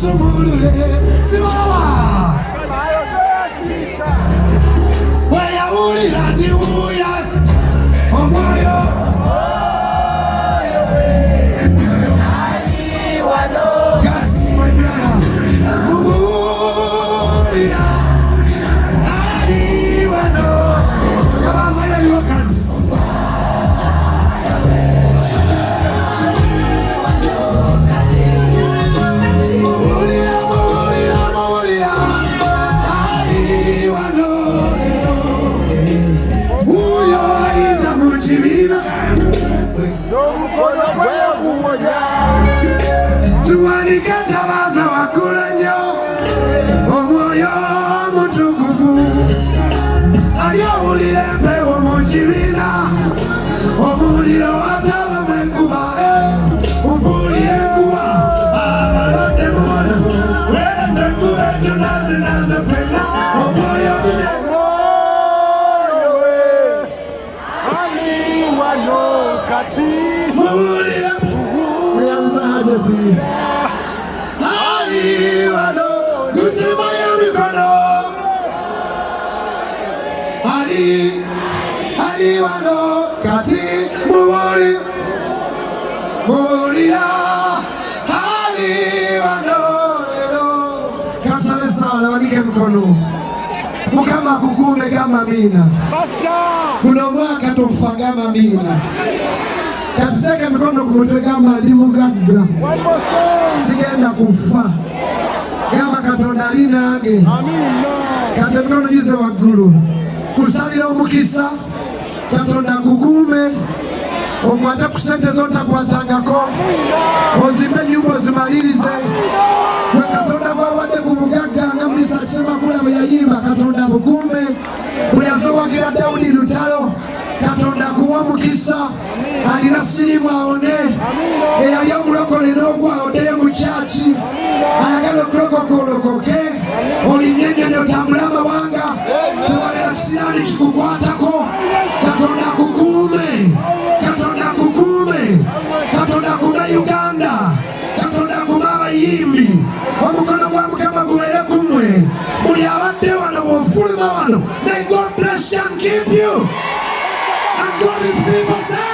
sumulule simama waya uli rati uya omwoyo tuwanikatabaza wakula nnyo omwoyo omutukuvu alyowulira empewo mu kibiina omuliro atabamu enkuba umpulira enkuba abalwadde muwono weereza enkuba etunazinaze ffenna omwoyo ani wano kati muwulira muyanzajati ali wano kusima ya mikono ali wano kati muwulira ali wano lero kasale sawa wanike mkono mukama kukume kama mina kuno mwaka tofa kama mina katiteke mikono kumutwe kama ndi mugagga sigenda kufa gamba Katonda ali nange kate mikono jize waggulu kusalira omukisa Katonda kukume okwate ku sente zontakwatangako ozimbe ennyumba ozimalirize we Katonda bwawadde ku bugagga nga Mr. Kisemakula bwe yayimba Katonda bukume buli azowagira Dawudi lutalo Katonda kuwa mukisa alina sirimu awone eyali omulokole n'ogwa odeyo mu kyaki ayagala okulokoka olokoke olinyenyonyo otambule amawanga tewalera kisirani kikukwatako Katonda kukume Katonda akume Uganda Katonda akume abayimbi omukono gwa Mukama gubeere kumwe buli abadde wano bw'ofuluma wano may God bless you and keep you and God is people say